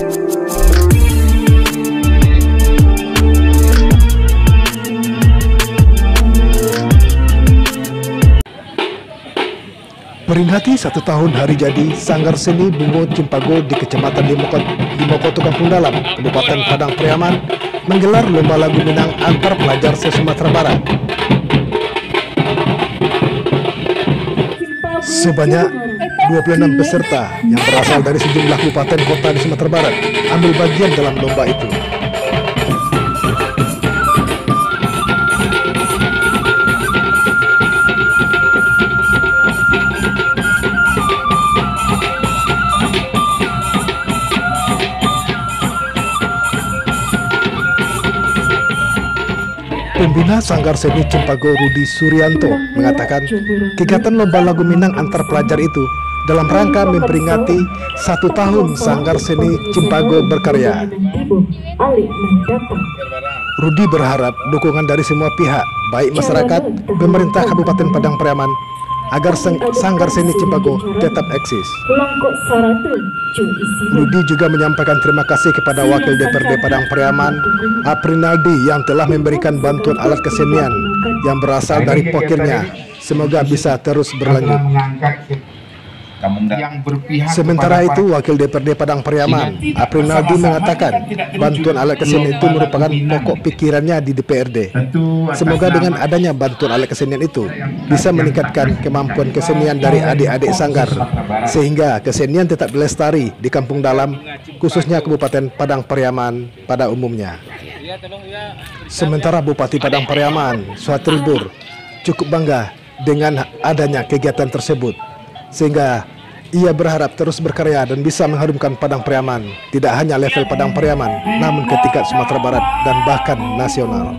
Peringati 1 tahun hari jadi Sanggar Seni Bungo Cimpago di Kecamatan Limokoto Kampung Dalam, Kabupaten Padang Pariaman, menggelar lomba lagu Minang antar pelajar se-Sumatera Barat. Sebanyak 26 peserta yang berasal dari sejumlah kabupaten kota di Sumatera Barat ambil bagian dalam lomba itu. Pembina Sanggar Seni Cimpago Rudi Suryanto mengatakan kegiatan lomba lagu Minang antar pelajar itu dalam rangka memperingati 1 tahun Sanggar Seni Cimpago berkarya. Rudi berharap dukungan dari semua pihak, baik masyarakat, pemerintah Kabupaten Padang Pariaman, agar Sanggar Seni Cimpago tetap eksis. Rudi juga menyampaikan terima kasih kepada Wakil DPRD Padang Pariaman, Aprinaldi, yang telah memberikan bantuan alat kesenian yang berasal dari pokirnya. Semoga bisa terus berlanjut. Sementara itu, Wakil DPRD Padang Pariaman, Aprinaldi, mengatakan bantuan alat kesenian itu merupakan pokok pikirannya di DPRD. Semoga dengan adanya bantuan alat kesenian itu bisa meningkatkan kemampuan kesenian dari adik-adik Sanggar, sehingga kesenian tetap lestari di Kampung Dalam, khususnya Kabupaten Padang Pariaman pada umumnya. Sementara Bupati Padang Pariaman, Suhatri Bur, cukup bangga dengan adanya kegiatan tersebut, sehingga ia berharap terus berkarya dan bisa mengharumkan Padang Pariaman, tidak hanya level Padang Pariaman, namun ke tingkat Sumatera Barat dan bahkan nasional.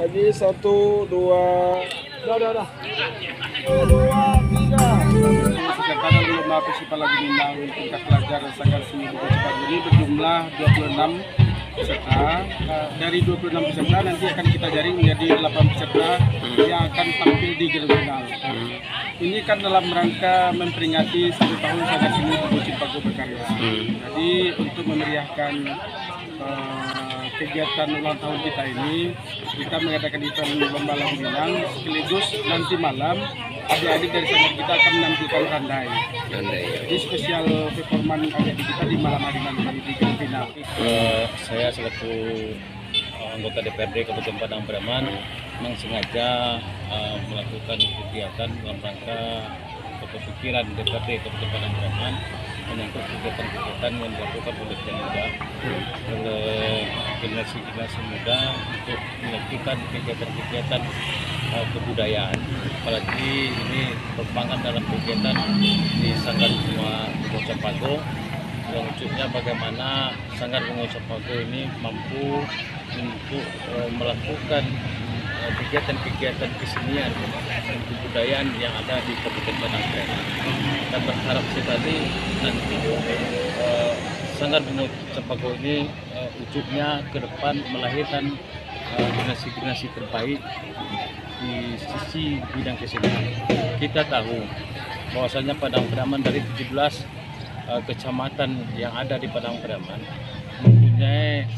Lagi 1, 2, udah. 1, 2, 3. Kegiatan lomba festival lagu Minang tingkat pelajar Sanggar Seni Bungo Cimpago ini berjumlah 26 peserta. Dari 26 peserta nanti akan kita jaring menjadi 8 peserta yang akan tampil di grand final. Ini kan dalam rangka memperingati 1 tahun Sanggar Seni Bungo Cimpago berkarya. Jadi untuk memeriahkan kegiatan ulang tahun kita ini, kita mengadakan event lomba lagu Minang, sekaligus nanti malam adik-adik dari Sanggar kita akan menampilkan randai. Jadi spesial performan adik-adik kita di malam hari nanti di grand final. Saya selaku anggota DPRD Kabupaten Padang Pariaman memang sengaja melakukan kegiatan dalam rangka kepikiran DPRD Kabupaten Padang Pariaman menyangkut kegiatan-kegiatan yang dilakukan oleh generasi muda untuk melakukan kegiatan-kegiatan kebudayaan, apalagi ini berkembang dalam kegiatan di Sanggar Bungo Cimpago yang wujudnya bagaimana Sanggar Bungo Cimpago ini mampu untuk melakukan kegiatan-kegiatan kesenian dan kebudayaan yang ada di Kabupaten Padang Pariaman. Dan berharap sekali nanti Sanggar Bungo Cimpago ini wujudnya ke depan melahirkan generasi-generasi terbaik di sisi bidang kesenian. Kita tahu bahwasanya Padang Pariaman dari 17 kecamatan yang ada di Padang Pariaman mempunyai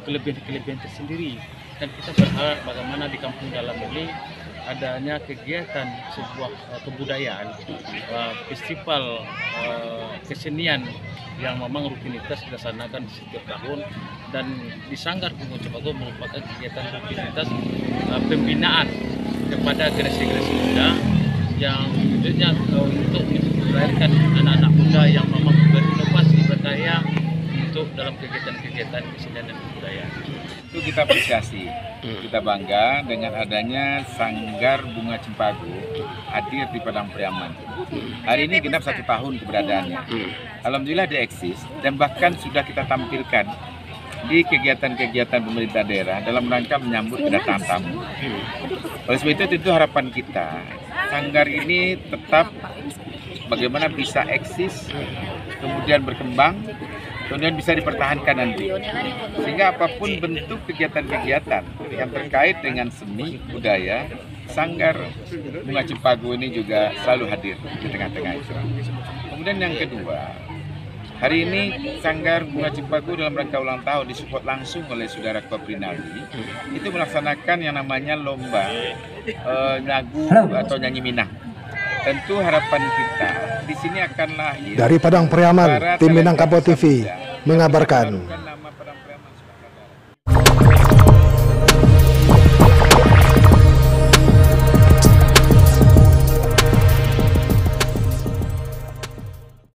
kelebihan-kelebihan tersendiri, dan kita berharap bagaimana di Kampung Dalam ini adanya kegiatan sebuah kebudayaan, festival kesenian yang memang rutinitas dilaksanakan setiap tahun, dan di Sanggar Bungo Cimpago merupakan kegiatan rutinitas pembinaan kepada generasi-generasi muda yang tentunya untuk melahirkan anak-anak muda yang memang berinovasi, berdaya untuk dalam kegiatan-kegiatan kesenian dan kebudayaan. Itu kita apresiasi, kita bangga dengan adanya Sanggar Bungo Cimpago hadir di Padang Pariaman. Hari ini genap 1 tahun keberadaannya. Alhamdulillah dia eksis, dan bahkan sudah kita tampilkan di kegiatan-kegiatan pemerintah daerah dalam rangka menyambut kedatangan tamu. Oleh sebab itu tentu harapan kita sanggar ini tetap bagaimana bisa eksis, kemudian berkembang, kemudian bisa dipertahankan nanti. Sehingga apapun bentuk kegiatan-kegiatan yang terkait dengan seni, budaya, Sanggar Bunga Cempaka ini juga selalu hadir di tengah-tengah itu. Kemudian yang kedua, hari ini Sanggar Bunga Cempaka dalam rangka ulang tahun disupport langsung oleh Saudara Koprinaldi itu melaksanakan yang namanya lomba lagu atau nyanyi Minang. Tentu harapan kita di sini akan lahir Dari Padang Pariaman, tim Minangkabau TV mengabarkan.